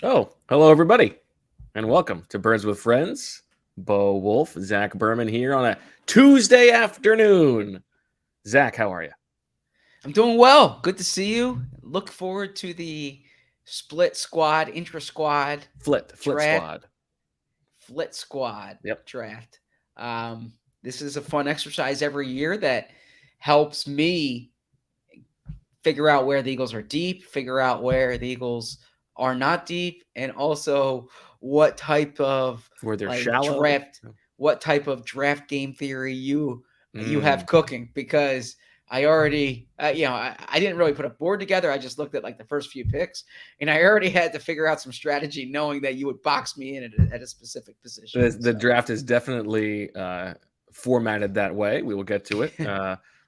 Oh, hello everybody, and welcome to Birds with Friends. Bo Wolf, Zach Berman here on a Tuesday afternoon. Zach, how are you? I'm doing well. Good to see you. Look forward to the split squad, intra squad Flit draft, Squad. flit squad Yep. draft. Um, this is a fun exercise every year that helps me figure out where the Eagles are deep, figure out where the Eagles are not deep, and also what type of Where they're like shallow. draft, what type of draft game theory you Mm. have cooking because I already, I didn't really put a board together. I just looked at like the first few picks, and I already had to figure out some strategy, knowing that you would box me in at a specific position. The So draft is definitely formatted that way. We will get to it.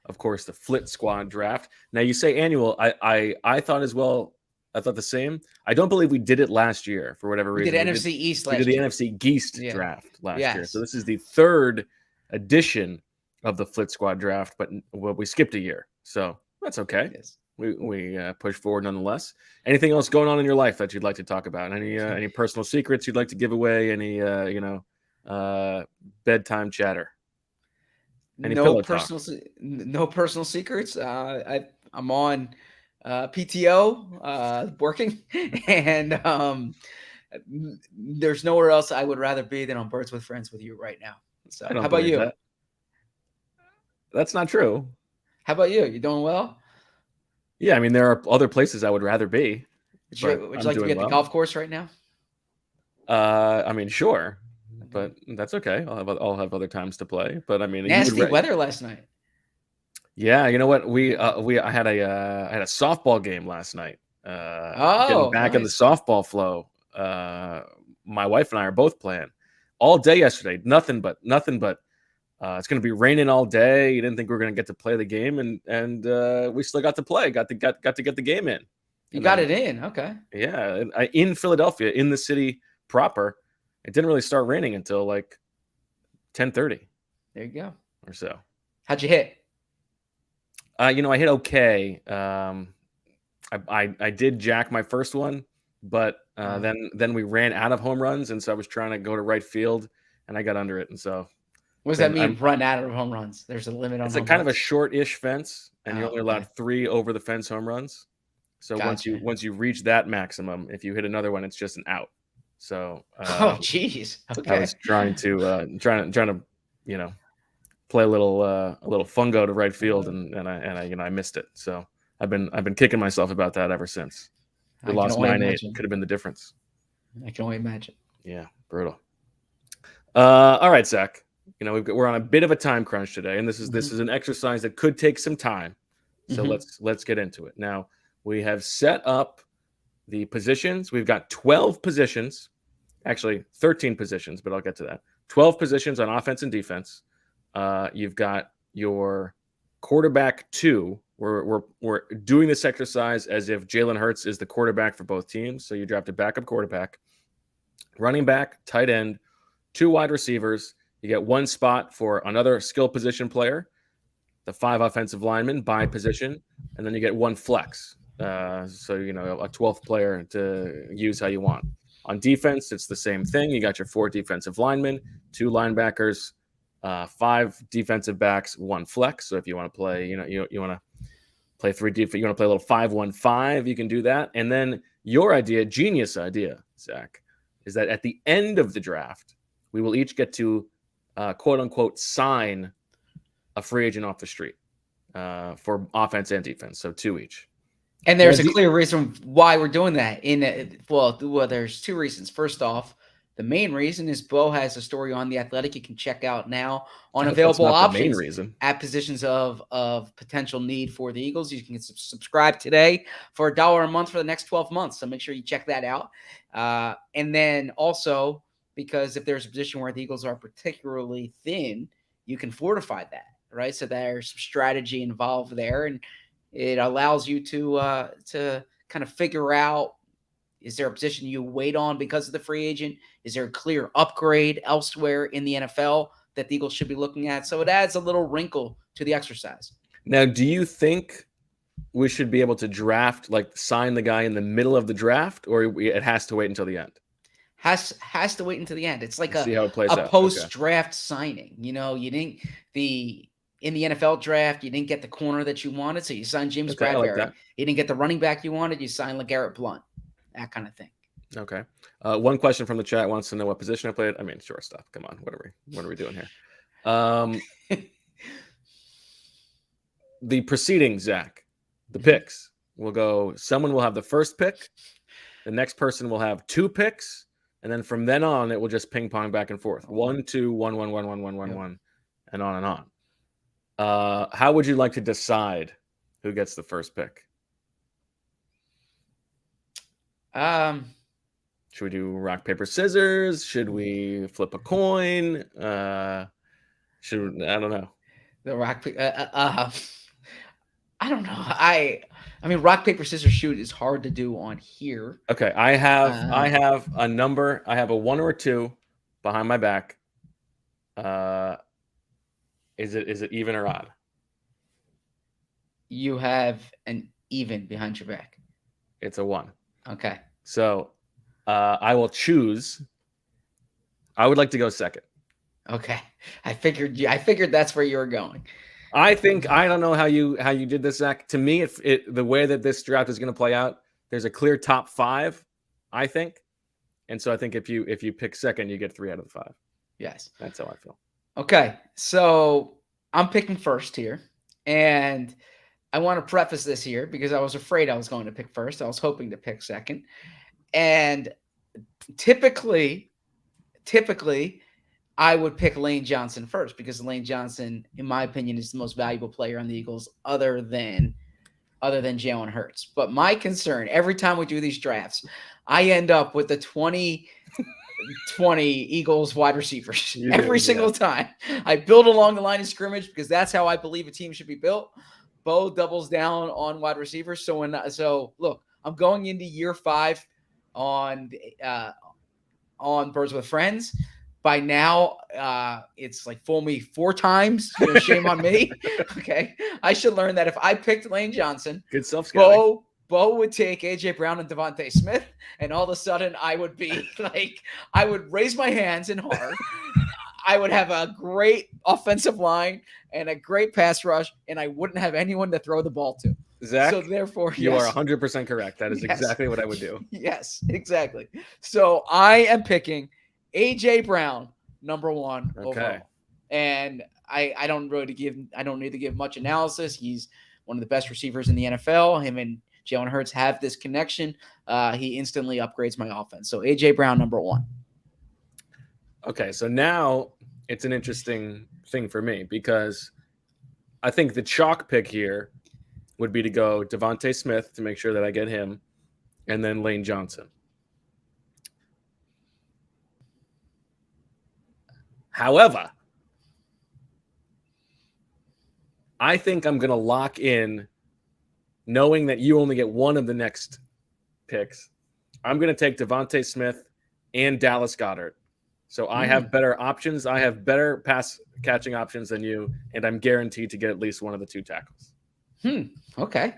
Of course, the Flit Squad Draft. Now, you say annual. I thought as well. I thought the same. I don't believe we did it last year for whatever we did reason. We did NFC East we did last the year. NFC Geest Yeah. draft last year. So Yes. this is the third edition of the Flit Squad Draft, but we skipped a year, so that's okay. Yes. We push forward nonetheless. Anything else going on in your life that you'd like to talk about? Any personal secrets you'd like to give away? Any uh, bedtime chatter? Any No pillow talk? personal no personal secrets. I'm on PTO working, and there's nowhere else I would rather be than on Birds with Friends with you right now. I So, how don't about believe you? that. That's not true. How about you? You doing well? Yeah, I mean there are other places I would rather be, but Would you I'm like to be doing at the well. golf course right now? I mean, sure, Okay. but that's okay. I'll have other times to play. But I mean, you would. Nasty weather last night. Yeah, you know what? I had a softball game last night. Getting Oh, back in the nice. softball flow. My wife and I are both playing all day yesterday. Nothing but. It's going to be raining all day. You didn't think we were going to get to play the game, and we still got to play. Got to get the game in, You and got then it in. Okay. yeah, in Philadelphia, in the city proper, it didn't really start raining until like 10:30 There you go. or so. How'd you hit? I hit okay. I did jack my first one, but Uh, then we ran out of home runs, and so I was trying to go to right field, and I got under it, and so what does that then mean? I'm. Run out of home runs. There's a limit on It's a home kind of a runs. short-ish fence, and you're Oh, only allowed okay. 3 over the fence home runs. So once you Gotcha. once you reach that maximum, if you hit another one, it's just an out. So Oh, jeez. I Okay. was trying to you know play a little fungo to right field, and I missed it. So I've been kicking myself about that ever since. We I can lost only 9-8. imagine. Could have been the difference. I can only imagine. Yeah, brutal. All right, Zach. We're on a bit of a time crunch today, and this is Hmm. this is an exercise that could take some time. So Hmm. let's get into it. Now we have set up the positions. We've got 12 positions, actually 13 positions, but I'll get to that. 12 positions on offense and defense. You've got your quarterback two. We're doing this exercise as if Jalen Hurts is the quarterback for both teams. So you draft a backup quarterback, running back, tight end, two wide receivers. You get one spot for another skill position player, the 5 offensive linemen by position, and then you get one flex. So a 12th player to use how you want. On defense, it's the same thing. You got your 4 defensive linemen, 2 linebackers, 5 defensive backs, one flex. So if you want to play, you want to play 3 defense, you want to play a little 5-1-5, you can do that. And then your idea, genius idea, Zach, is that at the end of the draft, we will each get to quote unquote sign a free agent off the street for offense and defense. So 2 each. And Now, there's a clear reason why we're doing that. Well, there's two reasons. First off, the main reason is Bo has a story on the Athletic you can check out now on I hope that's available not the main options reason. at positions of potential need for the Eagles. You can subscribe today for $1 a month for the next 12 months. So make sure you check that out. And then also because if there's a position where the Eagles are particularly thin, you can fortify that, right? So there's some strategy involved there, and it allows you to kind of figure out, is there a position you wait on because of the free agent? Is there a clear upgrade elsewhere in the NFL that the Eagles should be looking at? So it adds a little wrinkle to the exercise. Now, do you think we should be able to draft, like sign the guy in the middle of the draft, or it has to wait until the end? Has to wait until the end. It's like See how it plays a out. post draft signing. You know, you didn't in the NFL draft, you didn't get the corner that you wanted, so you signed James Okay, I like Bradbury. that. You didn't get the running back you wanted, you signed LeGarrette Blount. That kind of thing. Okay. One question from the chat wants to know what position I played. I mean, shortstop. Come on, what are we doing here? The proceedings, Zach, the picks will go. Someone will have the first pick. The next person will have 2 picks, and then from then on, it will just ping pong back and forth. 1, 2, 1, 1, 1, 1, 1, 1, 1, and on and on. How would you like to decide who gets the first pick? Should we do rock, paper, scissors? Should we flip a coin? I don't know. The rock. I don't know. I mean, rock, paper, scissors, shoot is hard to do on here. Okay, I have a number. I have a 1 or a 2 behind my back. Is it even or odd? You have an even behind your back. It's a 1. Okay. So I will choose. I would like to go second. Okay. I figured that's where you were going. I don't know how you did this, Zach. To me, the way that this draft is going to play out, there's a clear top 5, I think, and so I think if you pick second, you get 3 out of the 5. Yes, that's how I feel. Okay, so I'm picking first here, and I want to preface this here because I was afraid I was going to pick first. I was hoping to pick second, and typically, I would pick Lane Johnson first because Lane Johnson, in my opinion, is the most valuable player on the Eagles other than Jalen Hurts. But my concern, every time we do these drafts, I end up with the 2020 Eagles wide receivers every single time. I build along the line of scrimmage because that's how I believe a team should be built. Bo doubles down on wide receivers. So look, I'm going into year 5 on Birds with Friends. By now, it's like fool me 4 times. Shame on me. Okay, I should learn that if I picked Lane Johnson, good self-scouting. Bo would take AJ Brown and Devontae Smith, and all of a sudden I would be like, I would raise my hands in horror. I would have a great offensive line and a great pass rush, and I wouldn't have anyone to throw the ball to. Zach, so therefore, you are 100% correct. That is exactly what I would do. Yes, exactly. So I am picking AJ Brown, number 1 overall. And I don't need to give much analysis. He's one of the best receivers in the NFL. Him and Jalen Hurts have this connection. He instantly upgrades my offense. So AJ Brown, number 1. Okay, so now it's an interesting thing for me because I think the chalk pick here would be to go Devontae Smith to make sure that I get him, and then Lane Johnson. However, I think I'm going to lock in knowing that you only get one of the next picks. I'm going to take Devontae Smith and Dallas Goedert. So I have better options. I have better pass catching options than you, and I'm guaranteed to get at least one of the 2 tackles. Okay.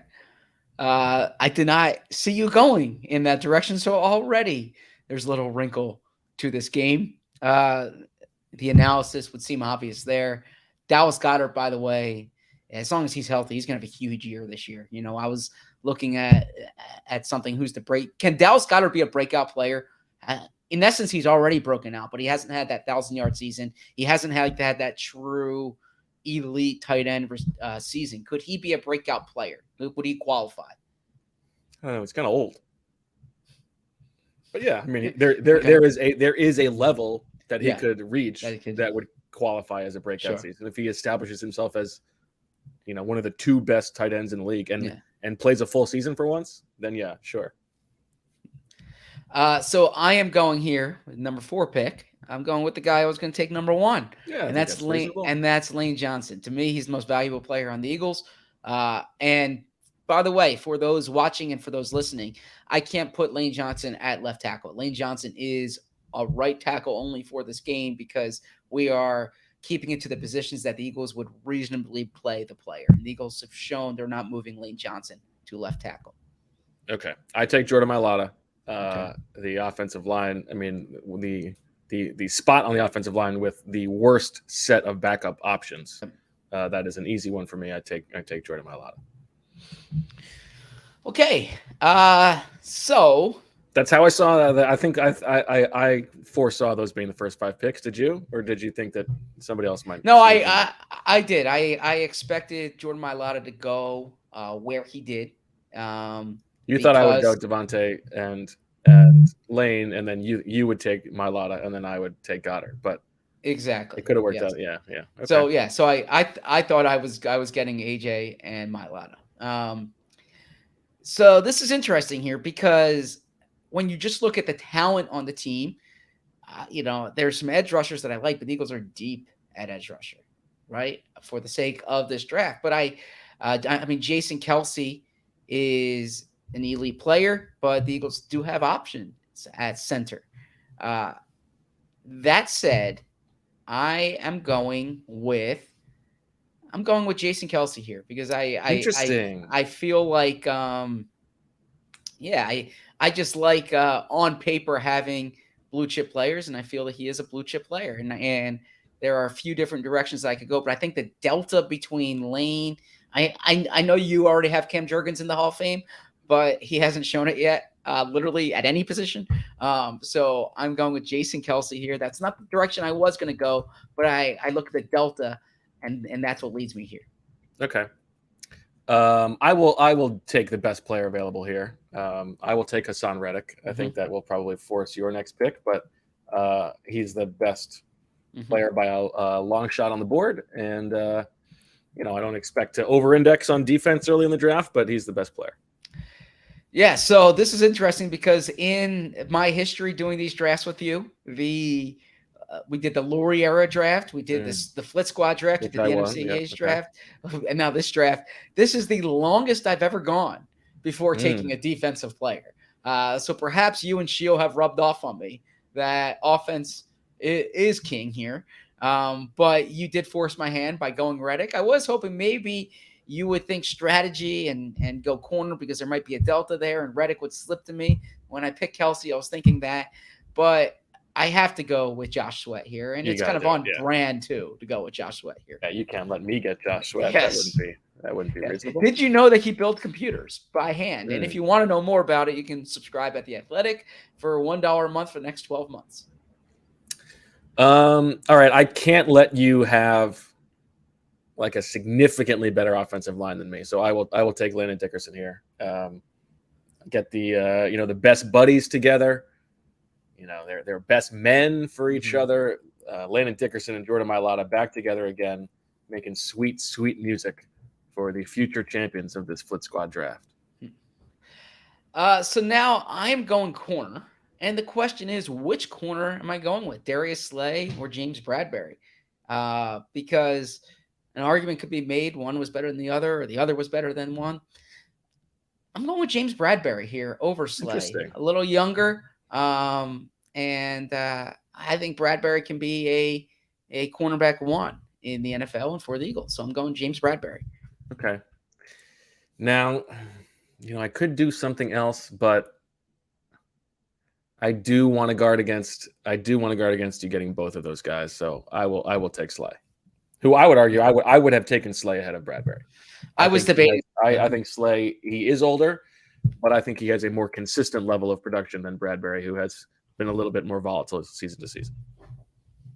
I did not see you going in that direction. So already there's a little wrinkle to this game. The analysis would seem obvious there. Dallas Goedert, by the way, as long as he's healthy, he's going to have a huge year this year. I was looking at something. Who's the break? Can Dallas Goedert be a breakout player? In essence, he's already broken out, but he hasn't had that 1,000-yard season. He hasn't had that true elite tight end season. Could he be a breakout player? Would he qualify? I don't know. It's kind of old. But yeah, I mean, there is a level that he could reach that would qualify as a breakout season if he establishes himself as one of the 2 best tight ends in the league and plays a full season for once. Then yeah, sure. So I am going here with number 4 pick. I'm going with the guy I was going to take number 1. Yeah, and that's Lane. And that's Lane Johnson. To me, he's the most valuable player on the Eagles. And by the way, for those watching and for those listening, I can't put Lane Johnson at left tackle. Lane Johnson is a right tackle only for this game because we are keeping it to the positions that the Eagles would reasonably play the player. And the Eagles have shown they're not moving Lane Johnson to left tackle. Okay, I take Jordan Mailata. Okay. The offensive line. I mean, the spot on the offensive line with the worst set of backup options. That is an easy one for me. I take Jordan Mailata. Okay. So that's how I saw that. I think I foresaw those being the first 5 picks. Did you, or did you think that somebody else might? No, I did. I expected Jordan Mailata to go where he did. You thought I would go Devontae and Lane, and then you would take Mailata, and then I would take Goddard. But exactly, it could have worked out. Yeah. Okay. So I thought I was getting AJ and Mailata. So this is interesting here because when you just look at the talent on the team, there's some edge rushers that I like, but the Eagles are deep at edge rusher, right? For the sake of this draft. But I mean, Jason Kelce is an elite player, but the Eagles do have options at center. That said, I am going with Jason Kelce here because I feel like I just like on paper having blue chip players, and I feel that he is a blue chip player, and there are a few different directions that I could go, but I think the delta between Lane, I know you already have Cam Jurgens in the Hall of Fame, but he hasn't shown it yet, literally at any position. So I'm going with Jason Kelce here. That's not the direction I was going to go, but I look at the delta, and that's what leads me here. Okay. I will take the best player available here. I will take Hassan Reddick. I think that will probably force your next pick, but he's the best player by a long shot on the board. And, I don't expect to over-index on defense early in the draft, but he's the best player. Yeah, so this is interesting because in my history doing these drafts with you, we did the Laurie era draft, we did the Flit Squad draft, we did the NFC draft, and now this draft. This is the longest I've ever gone before taking a defensive player. So perhaps you and Shio have rubbed off on me that offense is king here. But you did force my hand by going Reddick. I was hoping maybe you would think strategy and go corner because there might be a delta there, and Reddick would slip to me. When I picked Kelce, I was thinking that. But I have to go with Josh Sweat here, and it's kind of on brand, too, to go with Josh Sweat here. Yeah, you can't let me get Josh Sweat. Yes. That wouldn't be reasonable. Did you know that he built computers by hand? And if you want to know more about it, you can subscribe at The Athletic for $1 a month for the next 12 months. All right, I can't let you have like a significantly better offensive line than me. So I will take Landon Dickerson here. Get the the best buddies together. They're best men for each other. Landon Dickerson and Jordan Mailata back together again, making sweet, sweet music for the future champions of this Flit Squad draft. So now I'm going corner. And the question is, which corner am I going with? Darius Slay or James Bradbury? Because an argument could be made one was better than the other, or the other was better than one. I'm going with James Bradbury here over Slay. A little younger. And I think Bradbury can be a cornerback one in the NFL and for the Eagles. So I'm going James Bradbury. Okay. Now, I could do something else, but I do want to guard against you getting both of those guys. So I will take Slay, who I would argue I would have taken Slay ahead of Bradbury. I was debating. I think Slay, he is older, but I think he has a more consistent level of production than Bradbury, who has been a little bit more volatile season to season.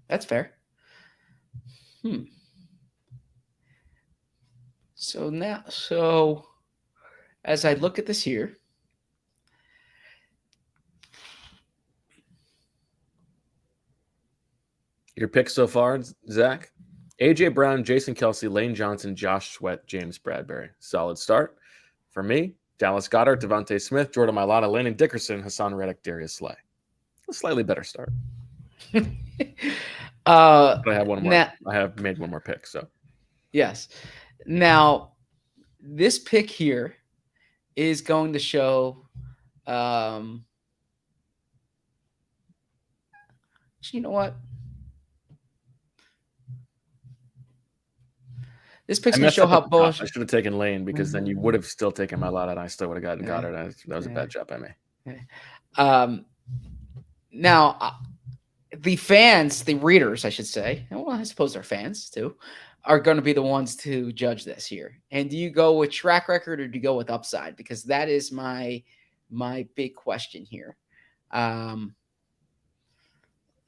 That's fair. So as I look at this here, your picks so far, Zach? AJ Brown, Jason Kelce, Lane Johnson, Josh Sweat, James Bradbury. Solid start. For me, Dallas Goedert, Devontae Smith, Jordan Mailata, Landon Dickerson, Hassan Reddick, Darius Slay. A slightly better start. But I have one more. I have made one more pick. So yes. Now, this pick here is going to show. You know what? This pick's I going to messed show up how at the top. bullish. I should have taken Lane because then you would have still taken Malata, and I still would have gotten Yeah. Goddard. That was a bad job by me. Now, the fans, the readers, I should say, well, I suppose they're fans too, are going to be the ones to judge this here. And do you go with track record or do you go with upside? Because that is my big question here.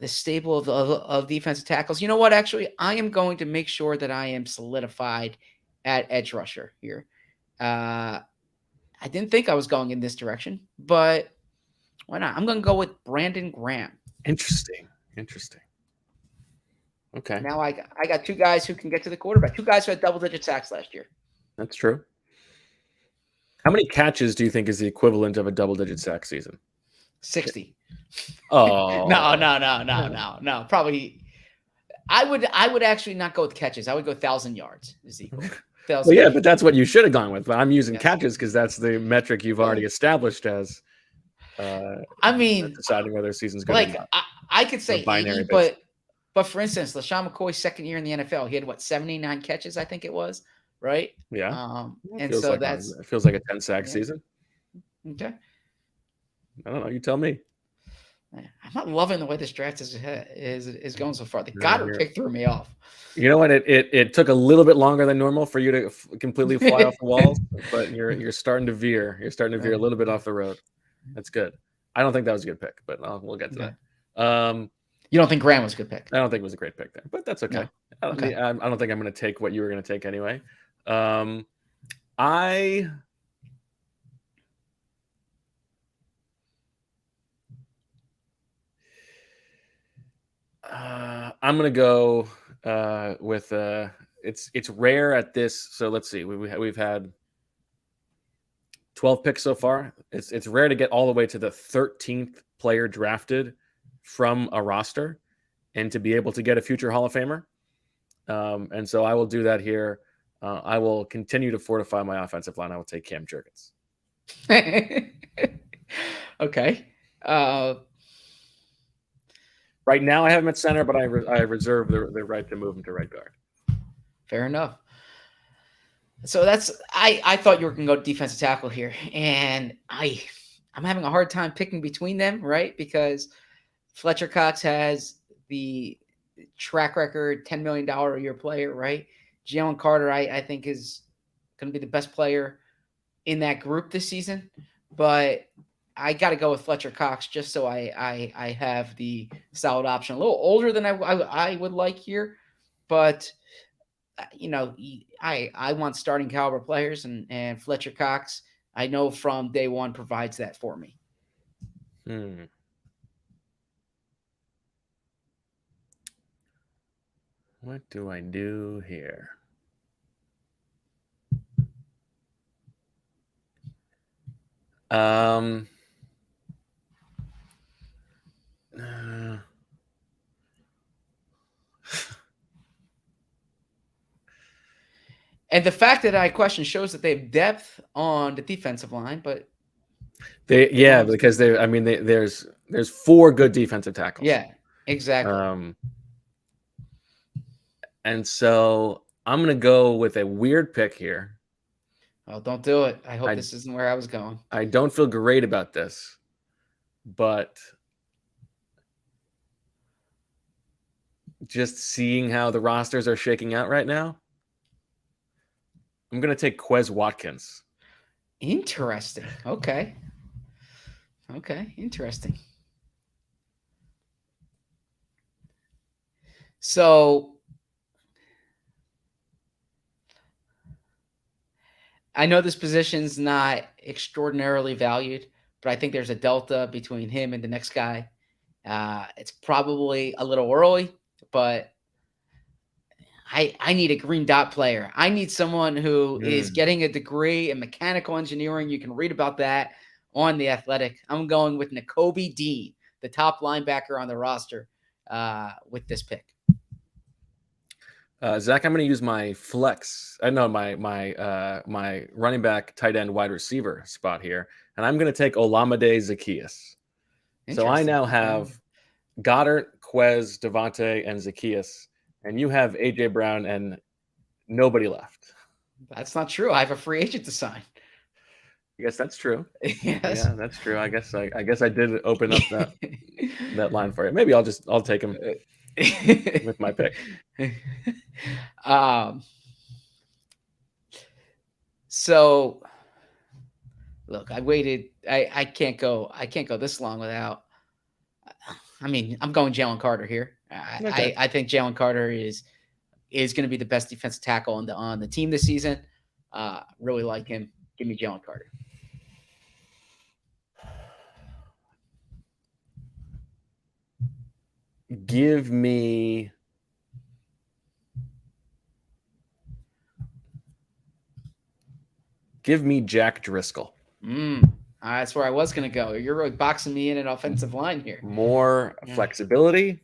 The stable of defensive tackles. You know what? Actually, I am going to make sure that I am solidified at edge rusher here. I didn't think I was going in this direction, but why not? I'm going to go with Brandon Graham. Interesting. Okay. Now I got two guys who can get to the quarterback. Two guys who had double-digit sacks last year. That's true. How many catches do you think is the equivalent of a double-digit sack season? 60. Oh. No. Probably. I would actually not go with catches. I would go 1,000 yards is equal. Well, yeah, but that's what you should have gone with. But I'm using catches because that's the metric you've already established as. I mean, deciding whether a season's good. Like I could say 80, but for instance, LaShawn McCoy's second year in the NFL, he had 79 catches, I think it was, right? Yeah. And so it feels like a 10 sack season. Okay. I don't know. You tell me. I'm not loving the way this draft is going so far. The Goddard pick threw me off. You know what? It took a little bit longer than normal for you to completely fly off the walls, but you're starting to veer. You're starting to veer a little bit off the road. That's good. I don't think that was a good pick, but we'll get to that. You don't think Graham was a good pick? I don't think it was a great pick there, but that's okay. No. Okay. I don't think I'm going to take what you were going to take anyway. I'm going to go with it's rare at this. So let's see. We've had 12 picks so far. It's rare to get all the way to the 13th player drafted from a roster and to be able to get a future Hall of Famer. And so I will do that here. I will continue to fortify my offensive line. I will take Cam Jurgens. Okay. Right now I have him at center, but I reserve the right to move him to right guard. Fair enough. So I thought you were going to go defensive tackle here, and I'm having a hard time picking between them, right? Because Fletcher Cox has the track record, $10 million a year player, right? Jalen Carter, I think, is going to be the best player in that group this season, but I got to go with Fletcher Cox just so I have the solid option. A little older than I would like here, but I want starting caliber players, and Fletcher Cox, I know from day one, provides that for me. What do I do here? And the fact that I question shows that they have depth on the defensive line, but because there's 4 good defensive tackles. Yeah, exactly. And so I'm going to go with a weird pick here. Oh, don't do it. I hope this isn't where I was going. I don't feel great about this, but just seeing how the rosters are shaking out right now, I'm going to take Quez Watkins. Interesting. Okay. Interesting. So I know this position's not extraordinarily valued, but I think there's a delta between him and the next guy. It's probably a little early, but I need a green dot player. I need someone who is getting a degree in mechanical engineering. You can read about that on The Athletic. I'm going with Nakobe Dean, the top linebacker on the roster, with this pick. Zach, I'm going to use my flex. I know my running back, tight end, wide receiver spot here, and I'm going to take Olamide Zaccheaus. So I now have Goddard, Quez, Devontae, and Zaccheaus, and you have AJ Brown and Nobody left. That's not true. I have a free agent to sign. I guess that's true. Yes. Yeah, that's true. I guess I did open up that line for you. Maybe I'll take him with my pick. um. So, look, I waited. I can't go. I can't go this long without. I mean, I'm going Jalen Carter here. Okay. I think Jalen Carter is going to be the best defensive tackle on the team this season. Really like him. Give me Jalen Carter. Give me Jack Driscoll. That's where I was going to go. You're really boxing me in an offensive line here. More flexibility.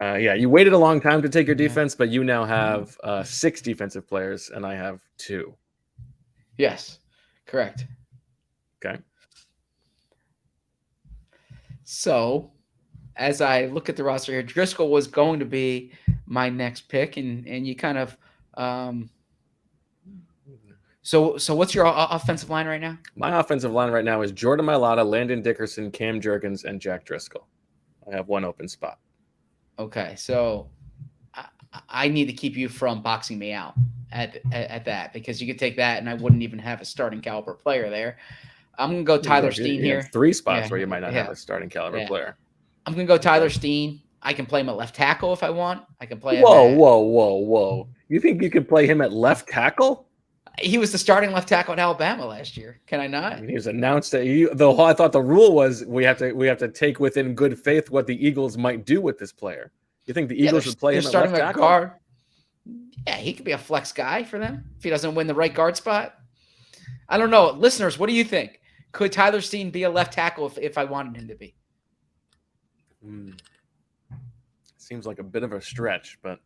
Yeah, you waited a long time to take your defense, but you now have 6 defensive players, and I have 2. Yes, correct. Okay. So, as I look at the roster here, Driscoll was going to be my next pick, and you kind of So what's your offensive line right now? My offensive line right now is Jordan Mailata, Landon Dickerson, Cam Jurgens, and Jack Driscoll. I have 1 open spot. Okay, so I need to keep you from boxing me out at that, because you could take that and I wouldn't even have a starting caliber player there. I'm going to go Tyler Steen here. 3 spots where you might not have a starting caliber player. I'm going to go Tyler Steen. I can play him at left tackle if I want. I can play him Whoa. You think you could play him at left tackle? He was the starting left tackle in Alabama last year. Can I not? I mean, he was announced that I thought the rule was we have to take within good faith what the Eagles might do with this player. You think the Eagles would play him at left tackle? Guard. Yeah, he could be a flex guy for them if he doesn't win the right guard spot. I don't know. Listeners, what do you think? Could Tyler Steen be a left tackle if I wanted him to be? Seems like a bit of a stretch, but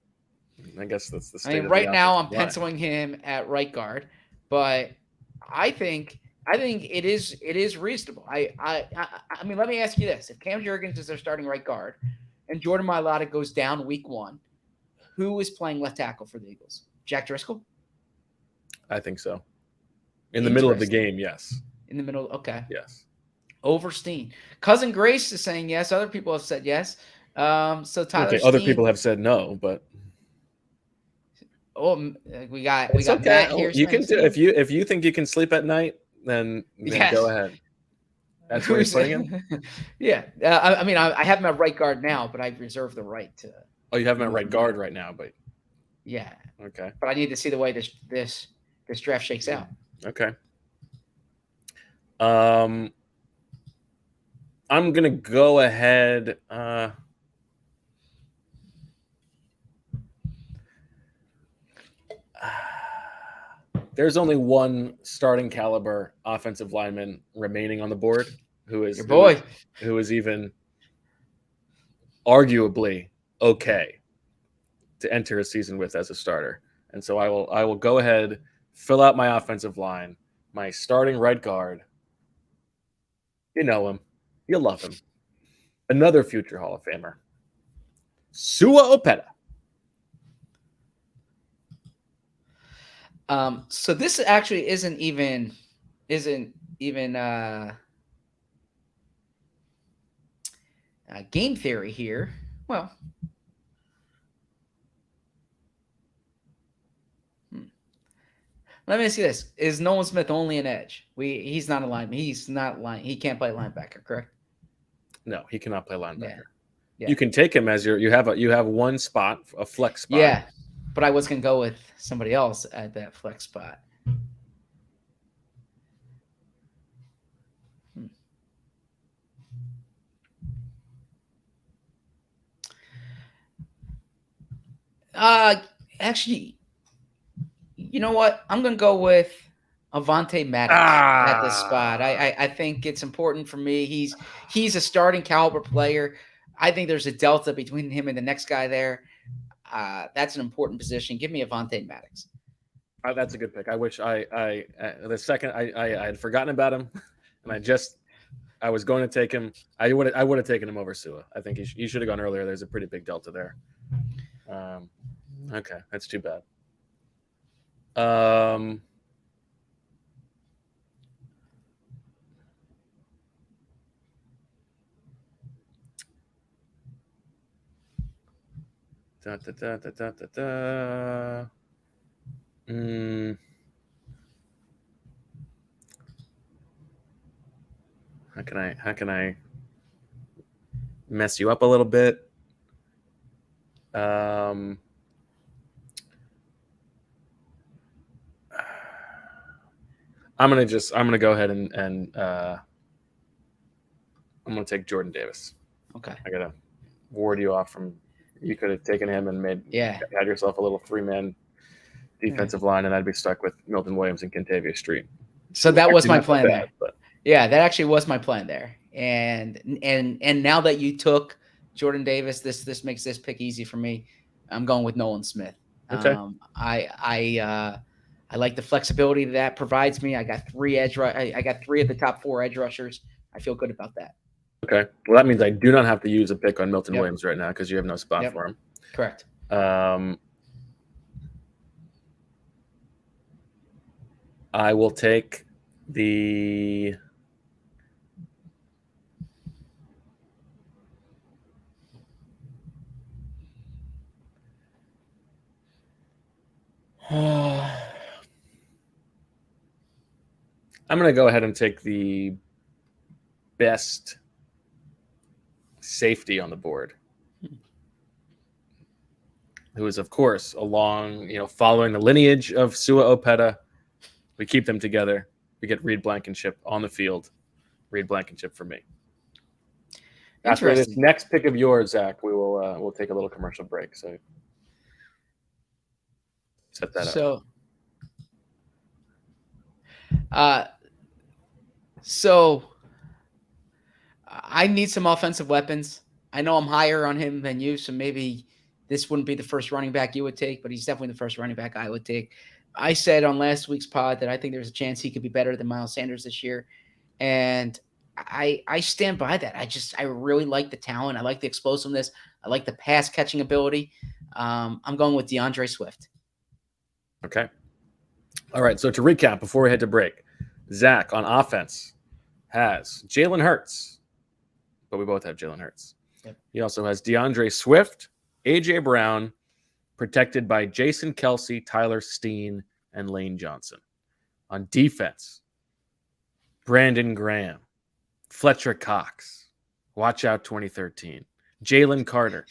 I guess that's the state. I mean, right now I'm penciling him at right guard, but I think it is reasonable. I mean, let me ask you this: if Cam Jurgens is their starting right guard, and Jordan Mailata goes down week 1, who is playing left tackle for the Eagles? Jack Driscoll? I think so. In the middle of the game, yes. In the middle, okay. Yes. Over Steen. Cousin Grace is saying yes. Other people have said yes. So Tyler Steen, other people have said no, but we got okay. Matt here. You can do if you think you can sleep at night, then go ahead. That's where you're putting him? Yeah. I mean, I have him at right guard now, but I reserve the right to. Oh, you have him at right guard right now, but. Yeah. Okay. But I need to see the way this draft shakes out. Okay. I'm gonna go ahead. There's only one starting caliber offensive lineman remaining on the board who is your boy, who is even arguably okay to enter a season with as a starter. And so I will go ahead, fill out my offensive line, my starting right guard. You know him. You love him. Another future Hall of Famer. Sua Opeta. So this actually isn't even game theory here. Well, let me ask you this: is Nolan Smith only an edge? He's not a lineman. He's not line. He can't play linebacker, correct? No, he cannot play linebacker. Yeah. You can take him as you have one spot, a flex spot. Yeah, but I was gonna go with somebody else at that flex spot. Actually, you know what? I'm gonna go with Avonte Maddox at this spot. I think it's important for me. He's a starting caliber player. I think there's a delta between him and the next guy there. That's an important position. Give me Avonte Maddox. That's a good pick. I wish I had forgotten about him, and I was going to take him. I would have taken him over Sua. I think he should have gone earlier. There's a pretty big delta there. Okay, that's too bad. Um, da, da, da, da, da, da, da. How can I mess you up a little bit? I'm gonna go ahead and I'm gonna take Jordan Davis. Okay. I gotta ward you off from. You could have taken him and had yourself a little 3-man defensive line, and I'd be stuck with Milton Williams and Kentavia Street. So that was my plan bad, there. But. Yeah, that actually was my plan there. And now that you took Jordan Davis, this makes this pick easy for me. I'm going with Nolan Smith. Okay. I like the flexibility that provides me. I got 3 I got 3 of the top 4 edge rushers. I feel good about that. Okay. Well, that means I do not have to use a pick on Milton Williams right now because you have no spot for him. Correct. I will take the I'm going to go ahead and take the best safety on the board, who is, of course, following the lineage of Sua Opeta. We keep them together. We get Reed Blankenship on the field. Reed Blankenship for me. After this next pick of yours, Zach, we'll take a little commercial break. So set that up. So I need some offensive weapons. I know I'm higher on him than you, so maybe this wouldn't be the first running back you would take, but he's definitely the first running back I would take. I said on last week's pod that I think there's a chance he could be better than Miles Sanders this year. And I stand by that. I really like the talent. I like the explosiveness. I like the pass catching ability. I'm going with DeAndre Swift. Okay. All right. So to recap, before we head to break, Zach on offense has Jalen Hurts, but we both have Jalen Hurts. Yep. He also has DeAndre Swift, A.J. Brown, protected by Jason Kelsey, Tyler Steen, and Lane Johnson. On defense, Brandon Graham, Fletcher Cox, watch out 2013, Jalen Carter,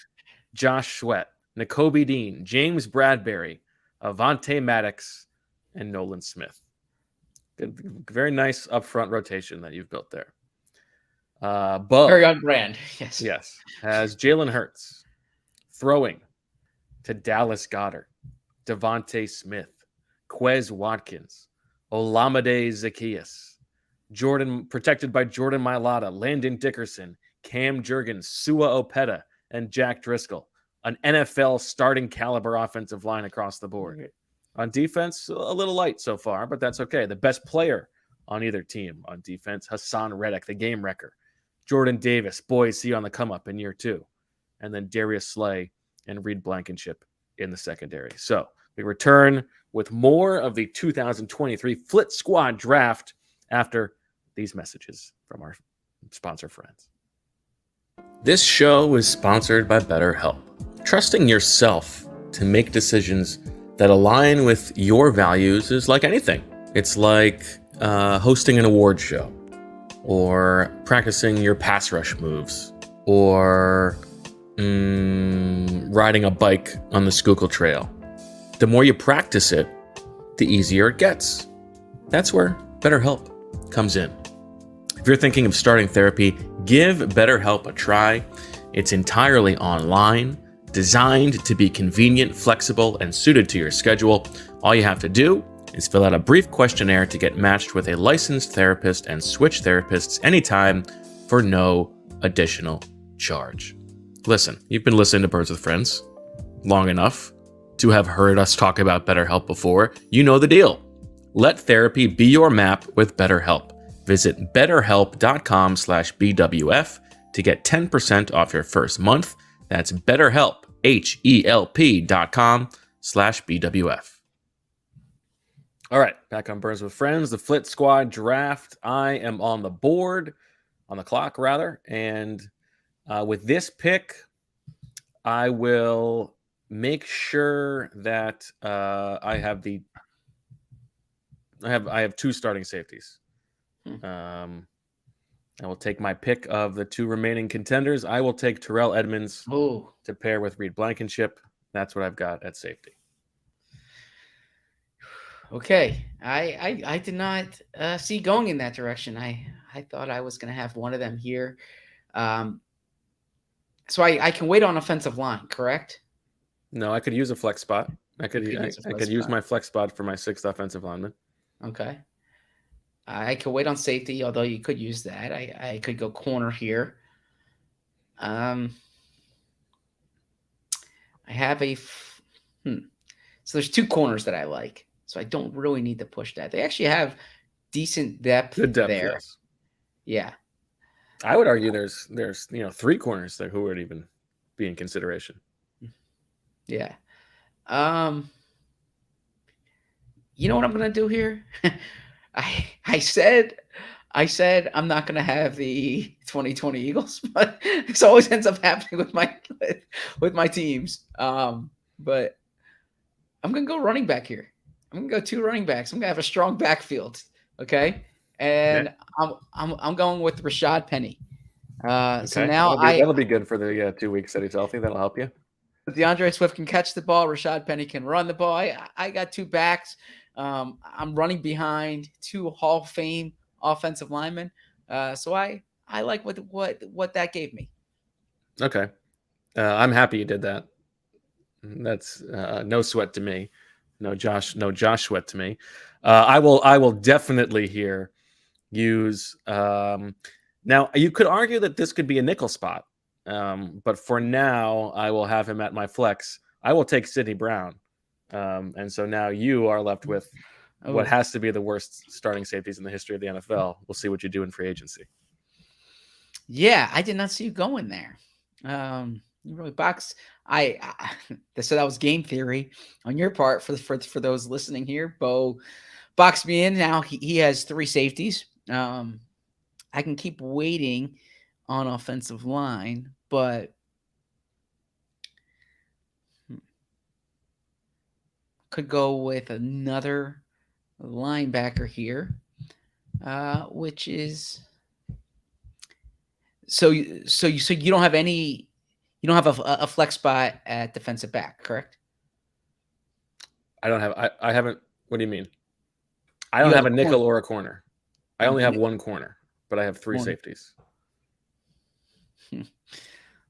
Josh Sweat, Nakobe Dean, James Bradbury, Avonte Maddox, and Nolan Smith. Good, very nice upfront rotation that you've built there. Bo, very on brand. Yes. Has Jalen Hurts throwing to Dallas Goedert, Devontae Smith, Quez Watkins, Olamide Zaccheaus, Jordan, protected by Jordan Mailata, Landon Dickerson, Cam Jurgens, Sua Opeta, and Jack Driscoll. An NFL starting caliber offensive line across the board. On defense, a little light so far, but that's okay. The best player on either team on defense, Hassan Reddick, the game wrecker. Jordan Davis, boys, see on the come up in year 2. And then Darius Slay and Reed Blankenship in the secondary. So we return with more of the 2023 Flit Squad Draft after these messages from our sponsor friends. This show is sponsored by BetterHelp. Trusting yourself to make decisions that align with your values is like anything. It's like hosting an award show, or practicing your pass rush moves, or riding a bike on the Schuylkill Trail. The more you practice it, the easier it gets. That's where BetterHelp comes in. If you're thinking of starting therapy, give BetterHelp a try. It's entirely online, designed to be convenient, flexible, and suited to your schedule. All you have to do is fill out a brief questionnaire to get matched with a licensed therapist and switch therapists anytime for no additional charge. Listen, you've been listening to Birds with Friends long enough to have heard us talk about BetterHelp before. You know the deal. Let therapy be your map with BetterHelp. Visit betterhelp.com/BWF to get 10% off your first month. That's BetterHelp, HELP.com/BWF. All right, back on Birds with Friends, the Flit Squad Draft. I am on the board, on the clock rather, and with this pick, I will make sure that I have two starting safeties. I will take my pick of the two remaining contenders. I will take Terrell Edmonds to pair with Reed Blankenship. That's what I've got at safety. Okay, I did not see going in that direction. I thought I was going to have one of them here. So I can wait on offensive line, correct? No, I could use a flex spot. I could use my flex spot for my sixth offensive lineman. Okay. I could wait on safety, although you could use that. I could go corner here. I have so there's two corners that I like, so I don't really need to push that. They actually have decent depth, Good depth there. Yes. Yeah. I would argue there's three corners there who would even be in consideration. Yeah. You know what I'm gonna do here? I said I'm not gonna have the 2020 Eagles, but this always ends up happening with my teams. But I'm gonna go running back here. I'm gonna go two running backs. I'm gonna have a strong backfield. Okay. And I'm going with Rashad Penny. So now that'll be good for the 2 weeks that he's healthy. That'll help you. DeAndre Swift can catch the ball. Rashad Penny can run the ball. I got two backs. I'm running behind two Hall of Fame offensive linemen. So I like what that gave me. Okay. I'm happy you did that. That's no sweat to me. No Josh sweat to me. I will definitely here use now you could argue that this could be a nickel spot. But for now, I will have him at my flex. I will take Sidney Brown. And so now you are left with what has to be the worst starting safeties in the history of the NFL. We'll see what you do in free agency. Yeah, I did not see you going there. You really box. So that was game theory on your part for those listening here. Bo boxed me in. Now he has three safeties. I can keep waiting on offensive line, but could go with another linebacker here, which is so you don't have any, you don't have a flex spot at defensive back, correct? I don't have. I haven't. What do you mean? I don't have a nickel or a corner. I only have one corner, but I have three safeties.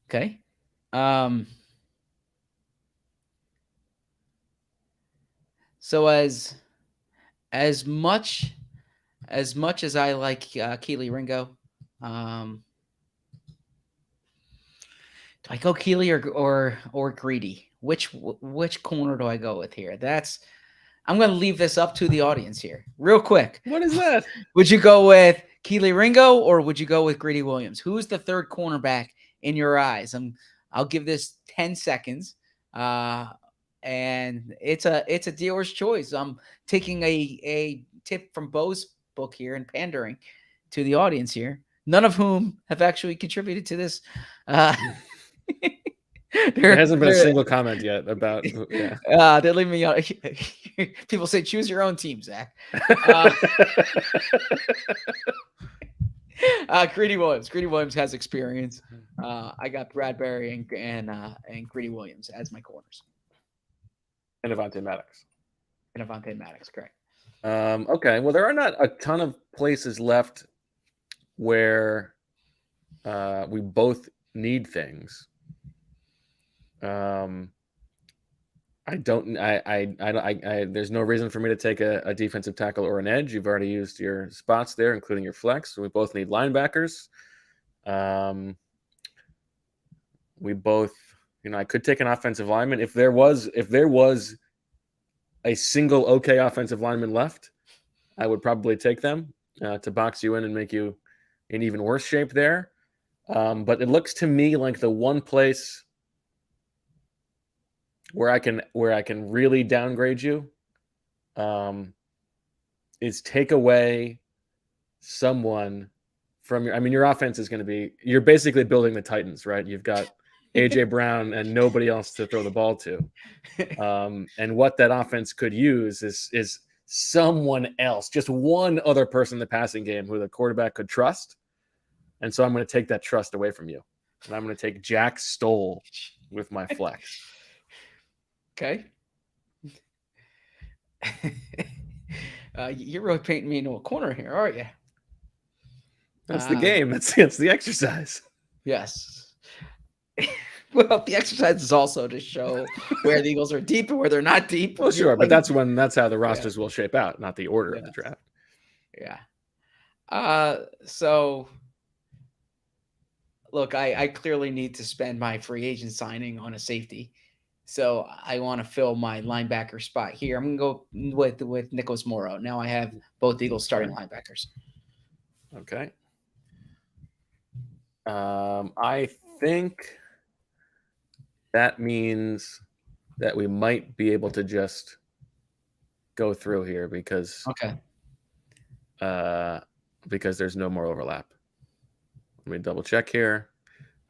Okay. So as much as I like Keely Ringo, do I go Keely or Greedy? Which corner do I go with here? I'm going to leave this up to the audience here, real quick. What is that? Would you go with Keely Ringo or would you go with Greedy Williams? Who's the third cornerback in your eyes? I'll give this 10 seconds. And it's a dealer's choice. I'm taking a tip from Bo's book here and pandering to the audience here, none of whom have actually contributed to this. There hasn't been a single comment yet about. Yeah. They leave me on. People say choose your own team, Zach. Greedy Williams. Greedy Williams has experience. I got Bradbury and Greedy Williams as my corners. And Avonte Maddox. Correct. Okay. Well, there are not a ton of places left where we both need things. There's no reason for me to take a defensive tackle or an edge. You've already used your spots there, including your flex. So we both need linebackers. We both, I could take an offensive lineman if there was a single okay offensive lineman left. I would probably take them to box you in and make you in even worse shape there. But it looks to me like the one place where I can really downgrade you is take away someone from your offense is going to be, you're basically building the Titans, right? You've got AJ Brown and nobody else to throw the ball to. And what that offense could use is someone else, just one other person in the passing game who the quarterback could trust. And so I'm going to take that trust away from you. And I'm going to take Jack Stoll with my flex. Okay. You're really painting me into a corner here, aren't you? That's the game. That's the exercise. Yes. Well, the exercise is also to show where the Eagles are deep and where they're not deep. Well, sure, but that's how the rosters will shape out, not the order of the draft. Yeah. So look, I clearly need to spend my free agent signing on a safety. So I want to fill my linebacker spot here. I'm going to go with Nicholas Morrow. Now I have both Eagles starting linebackers. Okay. I think that means that we might be able to just go through here because there's no more overlap. Let me double check here.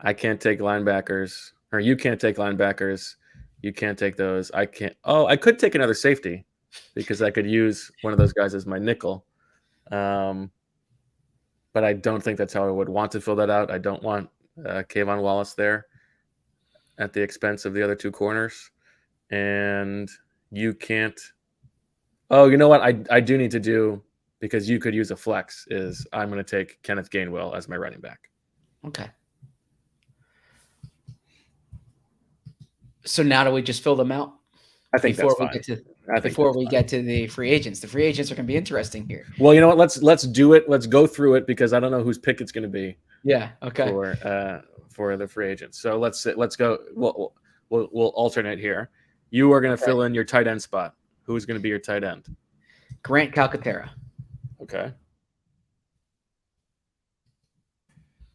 I can't take linebackers, or you can't take linebackers. You can't take those. I can't. Oh, I could take another safety because I could use one of those guys as my nickel. But I don't think that's how I would want to fill that out. I don't want Kayvon Wallace there at the expense of the other two corners. And you can't. Oh, you know what? I do need to do, because you could use a flex, is I'm going to take Kenneth Gainwell as my running back. Okay. So now do we just fill them out? I think before that's we fine. Before we get to the free agents. The free agents are going to be interesting here. Well, you know what? Let's do it. Let's go through it, because I don't know whose pick it's going to be. Yeah. Okay. For the free agents. So let's go. We'll alternate here. You are going to fill in your tight end spot. Who's going to be your tight end? Grant Calcaterra. Okay.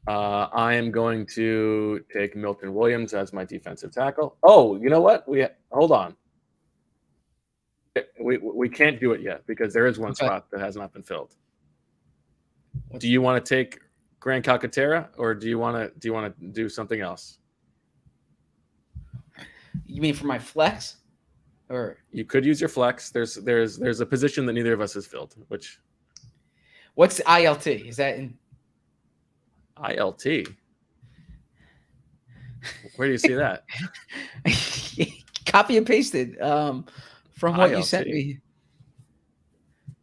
I am going to take Milton Williams as my defensive tackle. Oh, you know what? Hold on. We can't do it yet because there is one spot that has not been filled. Do you want to take Grant Calcaterra, or do you want to do something else? You mean for my flex? Or you could use your flex. There's a position that neither of us has filled. What's the ILT? Is that in ILT? Where do you see that? Copy and pasted from what you sent me.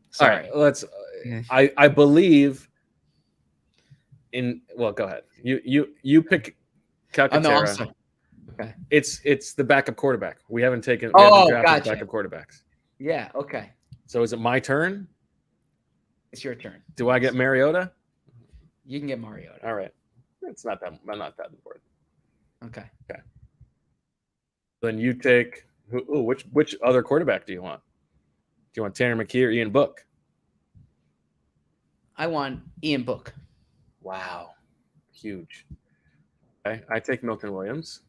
Sorry. All right, I believe in. Well, go ahead. You pick Calcaterra. No, okay. It's the backup quarterback. We haven't drafted backup quarterbacks. Yeah. Okay. So is it my turn? It's your turn. Do I get Mariota? You can get Mariota. All right. It's not that important. Okay. Then you take which other quarterback do you want? Do you want Tanner McKee or Ian Book? I want Ian Book. Wow. Huge. Okay. I take Milton Williams.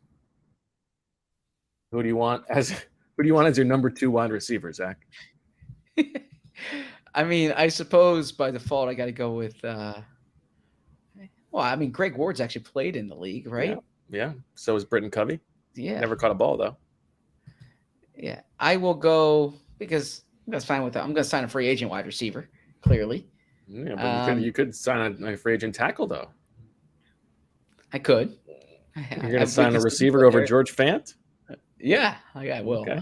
Who do you want as your number 2 wide receiver, Zach? I mean, I suppose by default I got to go with. Greg Ward's actually played in the league, right? Yeah. So is Britton Covey. Yeah. Never caught a ball though. Yeah, I will go because that's fine with that. I'm going to sign a free agent wide receiver. Clearly. Yeah, but you could sign a free agent tackle though. I could. You're going to sign a receiver over George Fant? Yeah, I will. Okay.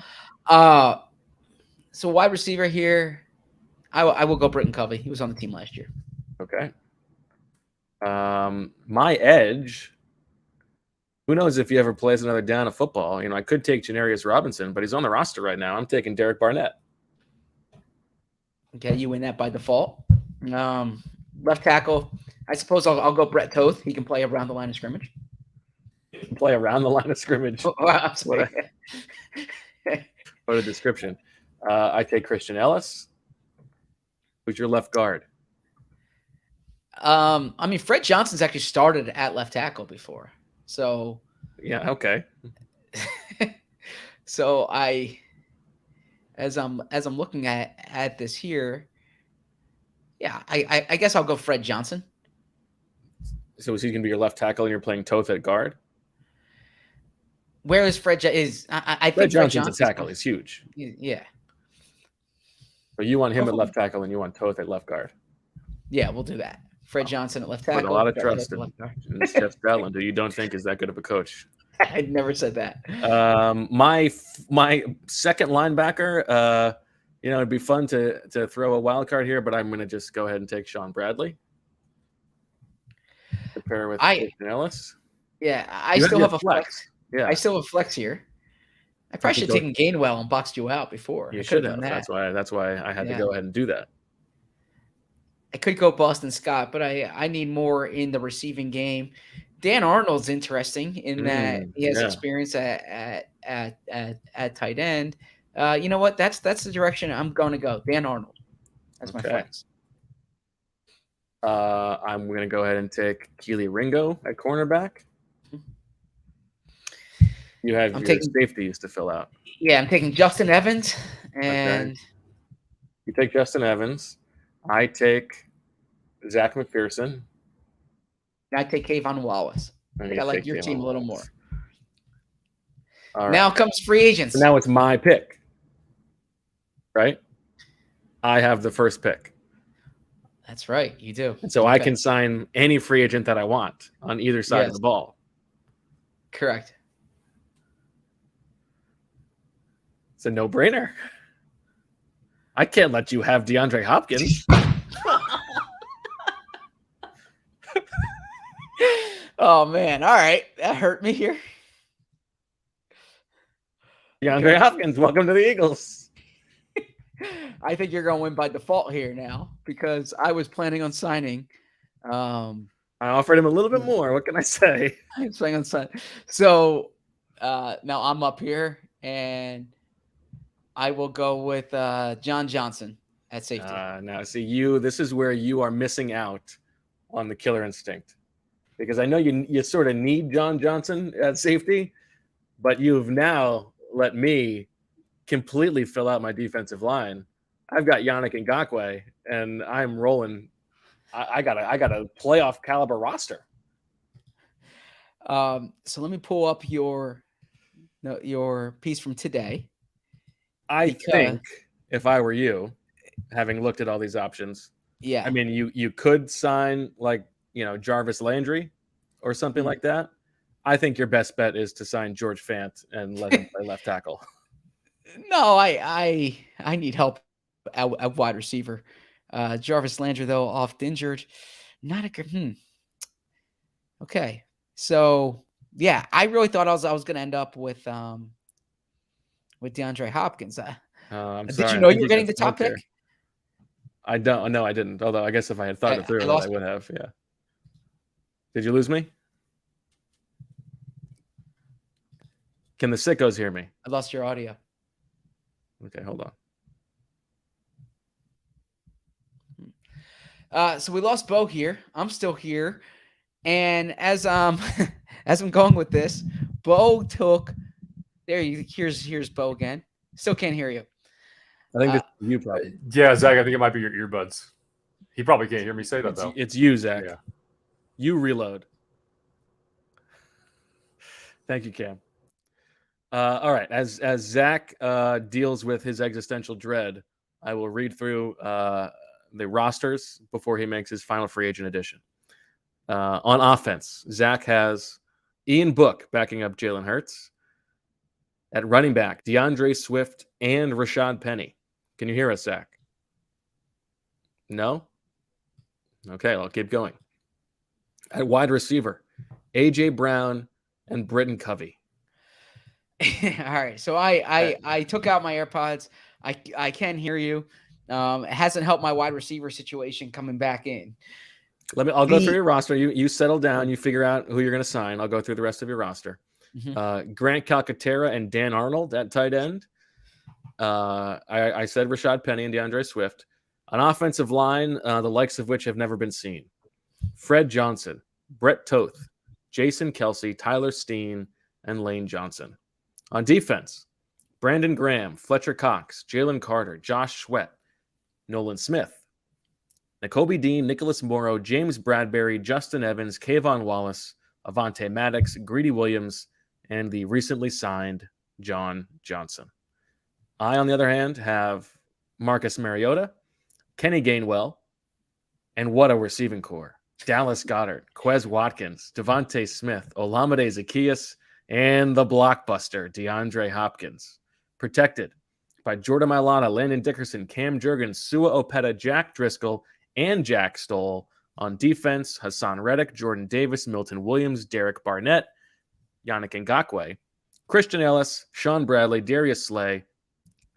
So wide receiver here, I will go Britton Covey. He was on the team last year. Okay. My edge. Who knows if he ever plays another down of football? I could take Janarius Robinson, but he's on the roster right now. I'm taking Derek Barnett. Okay, you win that by default. Left tackle. I suppose I'll go Brett Toth. He can play around the line of scrimmage. Play around the line of scrimmage. What a description. I take Christian Ellis. Who's your left guard? Fred Johnson's actually started at left tackle before. So yeah, okay. So as I'm looking at this here, Yeah, I guess I'll go Fred Johnson. So is he going to be your left tackle and you're playing Toth at guard? Where is Fred? I Fred think Fred Johnson's a Johnson's tackle. He's huge. yeah. But you want him at Hopefully, left tackle and you want Toth at left guard. yeah, we'll do that. Fred Johnson at left Put tackle. a lot of Brett Hill trust at in left guard. Jeff Stoutland, who you don't think is that good of a coach. I never said that. My second linebacker, it'd be fun to throw a wild card here, but I'm going to just go ahead and take Sean Bradley to pair with Christian Ellis. Yeah, I still have a flex. Yeah, I still have a flex here. I probably should have taken Gainwell and boxed you out before. You should have. That's why I had to go ahead and do that. I could go Boston Scott, but I need more in the receiving game. Dan Arnold's interesting in that he has experience at tight end. You know what? That's the direction I'm going to go. Dan Arnold. That's my flex. I'm going to go ahead and take Keely Ringo at cornerback. You have your safeties to fill out. Yeah, I'm taking Justin Evans. And you take Justin Evans. I take Zach McPherson. I take Kayvon Wallace. I think I like your team a little more. All right. Now comes free agents. So now it's my pick. Right? I have the first pick. That's right. You do. And so I can sign any free agent that I want on either side of the ball. Correct. It's a no-brainer. I can't let you have DeAndre Hopkins. Oh, man. All right. That hurt me here. DeAndre Hopkins, welcome to the Eagles. I think you're going to win by default here now because I was planning on signing. I offered him a little bit more. What can I say? I'm planning on signing. So now I'm up here, and I will go with John Johnson at safety. Now, see, this is where you are missing out on the killer instinct. Because I know you sort of need John Johnson at safety, but you've now let me completely fill out my defensive line. I've got Yannick Ngakoue, and I'm rolling. I got a playoff caliber roster. So let me pull up your piece from today. I think if I were you, having looked at all these options, I mean, you could sign Jarvis Landry or something like that. I think your best bet is to sign George Fant and let him play left tackle. No, I need help at wide receiver. Jarvis Landry, though, oft injured. Not a good. Okay. So, yeah, I really thought I was going to end up with DeAndre Hopkins. I'm did sorry, you know you were getting the top pick? I don't. No, I didn't. Although I guess if I had thought it through, I would have. Yeah. Did you lose me? Can the sickos hear me? I lost your audio. Okay, hold on. So we lost Bo here. I'm still here, and as as I'm going with this, Bo took. Here's Bo again. Still can't hear you. I think this is you probably. Yeah, Zach, I think it might be your earbuds. He probably can't hear me say that, though. It's you, Zach. Yeah. You reload. Thank you, Cam. All right. As Zach deals with his existential dread, I will read through the rosters before he makes his final free agent addition. On offense, Zach has Ian Book backing up Jalen Hurts. At running back, DeAndre Swift and Rashad Penny. Can you hear us, Zach? No? Okay, I'll keep going. At wide receiver, A.J. Brown and Britton Covey. All right, so I took out my AirPods. I can hear you. It hasn't helped my wide receiver situation coming back in. I'll go through your roster. You settle down. You figure out who you're going to sign. I'll go through the rest of your roster. Mm-hmm. Grant Calcaterra and Dan Arnold at tight end. I said Rashad Penny and DeAndre Swift. An offensive line, the likes of which have never been seen. Fred Johnson, Brett Toth, Jason Kelsey, Tyler Steen, and Lane Johnson. On defense, Brandon Graham, Fletcher Cox, Jalen Carter, Josh Sweat, Nolan Smith, Nakobe Dean, Nicholas Morrow, James Bradbury, Justin Evans, Kayvon Wallace, Avonte Maddox, Greedy Williams, and the recently signed John Johnson. I, on the other hand, have Marcus Mariota, Kenny Gainwell, and what a receiving core. Dallas Goedert, Quez Watkins, Devontae Smith, Olamide Zaccheaus, and the blockbuster DeAndre Hopkins. Protected by Jordan Mailata, Landon Dickerson, Cam Jurgens, Sua Opeta, Jack Driscoll, and Jack Stoll. On defense, Hassan Reddick, Jordan Davis, Milton Williams, Derek Barnett, Yannick Ngakoue, Christian Ellis, Sean Bradley, Darius Slay,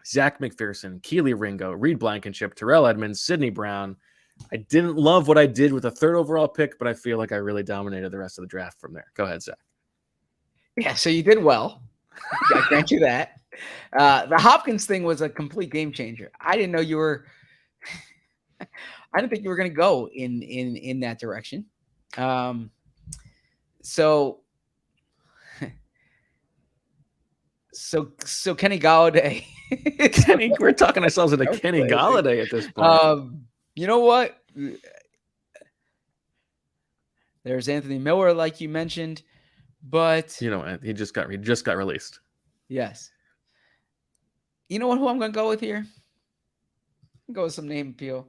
Zach McPherson, Keely Ringo, Reed Blankenship, Terrell Edmonds, Sidney Brown. I didn't love what I did with the third overall pick, but I feel like I really dominated the rest of the draft from there. Go ahead, Zach. Yeah, so you did well. I grant you that. The Hopkins thing was a complete game changer. I didn't know you were. I didn't think you were going to go in that direction. So Kenny Galladay. We're talking ourselves into Kenny Galladay at this point. You know what? There's Anthony Miller, like you mentioned, but he just got released. Yes. You know what? Who I'm going to go with here? I'm going to go with some name appeal.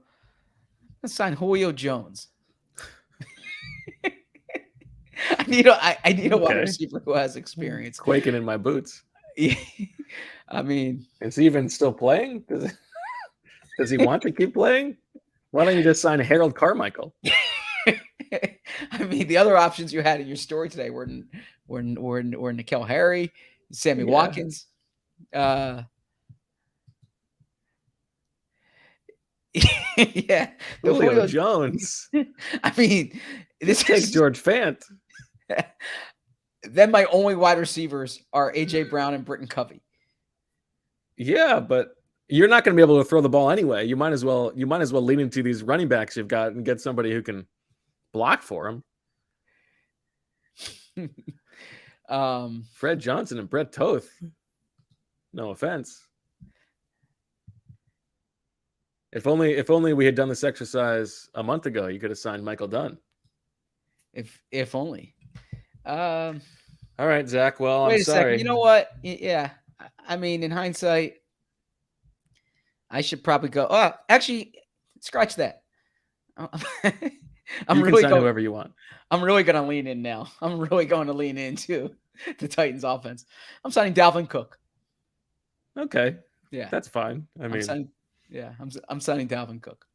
Let's sign Julio Jones. I need a wide receiver who has experience. Quaking in my boots. I mean, is he even still playing? Does he want to keep playing? Why don't you just sign Harold Carmichael? I mean, the other options you had in your story today were N'Keal Harry, Sammy Watkins. Yeah, Julio Jones. I mean, this takes George Fant. Then my only wide receivers are AJ Brown and Britton Covey. Yeah, but you're not going to be able to throw the ball anyway. You might as well lean into these running backs you've got and get somebody who can block for him. Fred Johnson and Brett Toth. No offense. If only we had done this exercise a month ago, you could have signed Michael Dunn. If only. All right, Zach. Well, wait I'm a sorry. second. You know what? Yeah. I mean, in hindsight, I should probably go. Oh, actually, scratch that. You can sign whoever you want. I'm really going to lean in now. I'm really going to lean into the Titans offense. I'm signing Dalvin Cook. Okay. Yeah. That's fine. I'm signing Dalvin Cook.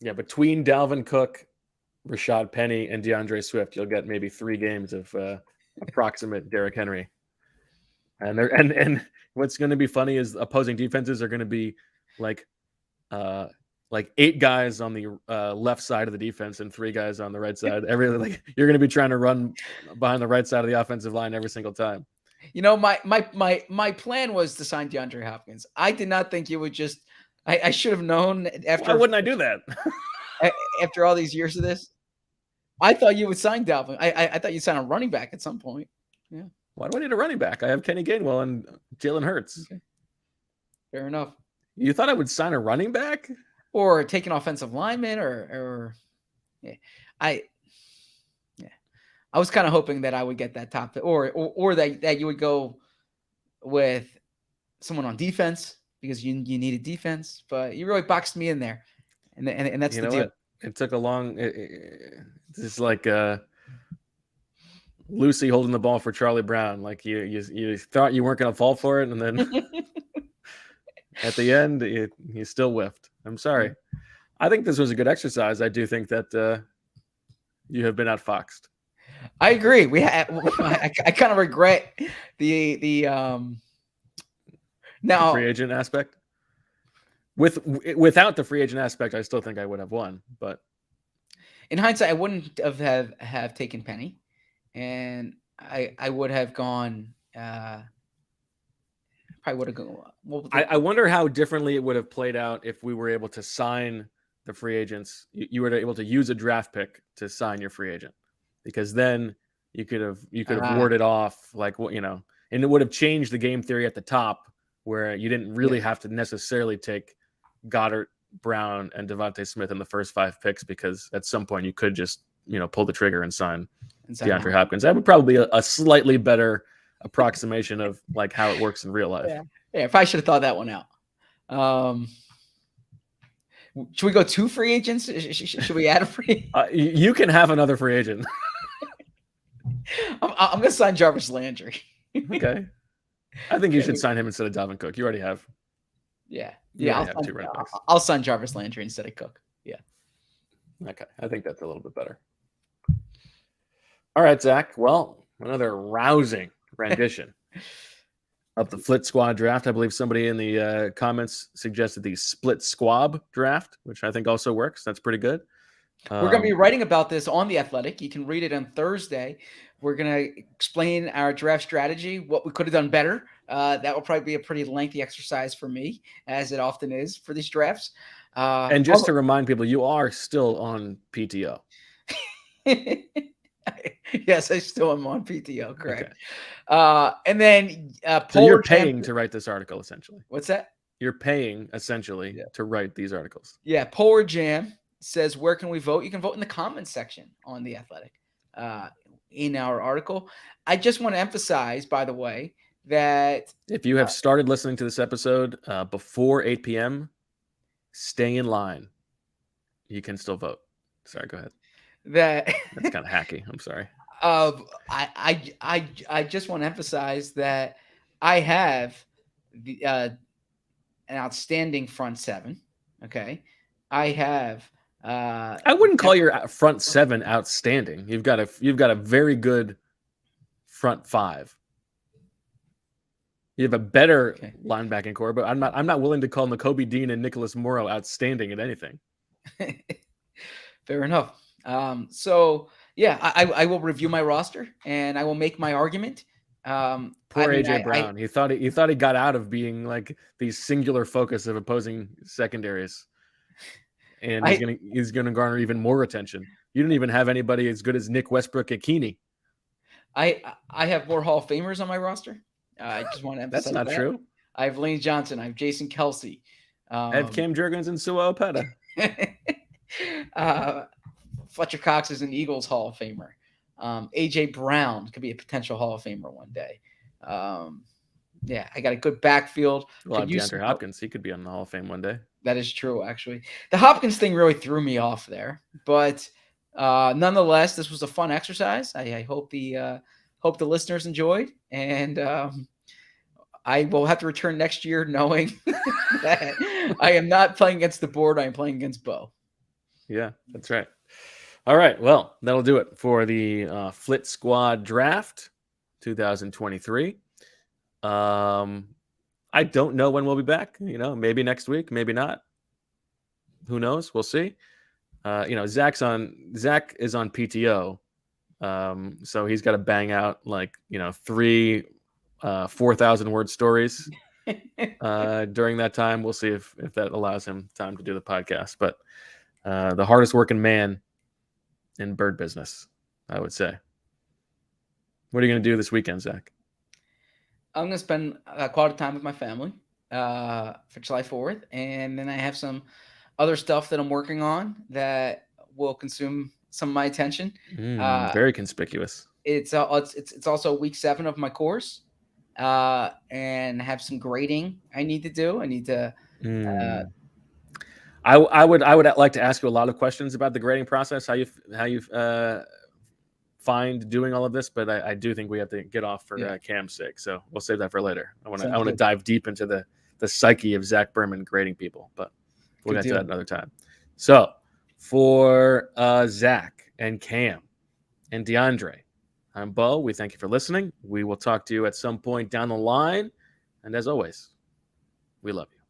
Yeah, between Dalvin Cook, Rashad Penny, and DeAndre Swift, you'll get maybe 3 games of approximate Derrick Henry. And what's going to be funny is opposing defenses are going to be like 8 guys on the left side of the defense and 3 guys on the right side. You're going to be trying to run behind the right side of the offensive line every single time. You know, my plan was to sign DeAndre Hopkins. I did not think you would just. I should have known after. Why wouldn't I do that? After all these years of this, I thought you would sign Dalvin. I thought you'd sign a running back at some point. Yeah. Why do I need a running back? I have Kenny Gainwell and Jalen Hurts. Okay. Fair enough. You thought I would sign a running back? Or take an offensive lineman or yeah. I was kind of hoping that I would get that top or that you would go with someone on defense because you needed defense, but you really boxed me in there. And that's the deal. What? It took a long it's like Lucy holding the ball for Charlie Brown. Like you thought you weren't going to fall for it, and then at the end you still whiffed. I'm sorry. I think this was a good exercise. I do think that you have been outfoxed. I agree. I kind of regret the now free agent aspect. Without the free agent aspect, I still think I would have won. But in hindsight, I wouldn't have taken Penny, and I would have gone. Probably would have gone. I wonder how differently it would have played out if we were able to sign the free agents. You were able to use a draft pick to sign your free agent, because then you could have warded off and it would have changed the game theory at the top where you didn't really have to necessarily take Goddard, Brown and Devontae Smith in the first 5 picks, because at some point you could just, pull the trigger and sign DeAndre Hopkins. That would probably be a slightly better approximation of like how it works in real life. Yeah, if I should have thought that one out. Should we go 2 free agents? Should we add a free? You can have another free agent. I'm going to sign Jarvis Landry. Okay. I think you should sign him instead of Dalvin Cook. You already have. Yeah. I'll sign Jarvis Landry instead of Cook. Yeah. Okay. I think that's a little bit better. All right, Zach. Well, another rousing rendition of the Flit Squad Draft. I believe somebody in the comments suggested the Split Squad Draft, which I think also works. That's pretty good. We're going to be writing about this on The Athletic. You can read it on Thursday. We're going to explain our draft strategy, what we could have done better. That will probably be a pretty lengthy exercise for me, as it often is for these drafts. And just to remind people, you are still on PTO. Yes, I still am on PTO, correct. Okay. And then so you're paying to write this article, essentially. What's that? You're paying, essentially, to write these articles. Yeah, Polar Jam says, where can we vote? You can vote in the comments section on The Athletic in our article. I just want to emphasize, by the way, that if you have started listening to this episode before 8 p.m., stay in line. You can still vote. Sorry, go ahead. That's kind of hacky. I'm sorry. I just want to emphasize that I have the an outstanding front 7. Okay, I have. I wouldn't call your front 7 outstanding. You've got a very good front 5. You have a better linebacking core, but I'm not willing to call Nakobe Dean and Nicholas Morrow outstanding at anything. Fair enough. So yeah, I will review my roster and I will make my argument. Poor AJ Brown. He thought he got out of being like the singular focus of opposing secondaries, and he's gonna garner even more attention. You didn't even have anybody as good as Nick Westbrook-Ikhine. I have more Hall of Famers on my roster. I just want to emphasize that's not true. I have Lane Johnson. I have Jason Kelsey. I have Cam Jurgens and Sua Opeta. Fletcher Cox is an Eagles Hall of Famer. AJ Brown could be a potential Hall of Famer one day. Yeah, I got a good backfield. Well, DeAndre Hopkins, he could be on the Hall of Fame one day. That is true, actually. The Hopkins thing really threw me off there, but nonetheless, this was a fun exercise. I hope the listeners enjoyed, and I will have to return next year knowing that I am not playing against the board. I am playing against Bo. Yeah, that's right. All right. Well, that'll do it for the Flit Squad Draft 2023. I don't know when we'll be back. Maybe next week, maybe not. Who knows? We'll see. Zach is on PTO. So he's got to bang out 3 4,000 word stories during that time. We'll see if that allows him time to do the podcast. But the hardest working man in bird business, I would say. What are you going to do this weekend, Zach? I'm going to spend quality time with my family for July 4th. And then I have some other stuff that I'm working on that will consume some of my attention. Very conspicuous. It's also week 7 of my course, and have some grading I need to do. I need to. I would like to ask you a lot of questions about the grading process, how you find doing all of this, but I do think we have to get off for Cam's sake, so we'll save that for later. I want to dive deep into the psyche of Zach Berman grading people, but we'll get to that another time. So for Zach and Cam and DeAndre, I'm Bo. We thank you for listening. We will talk to you at some point down the line, and as always, we love you.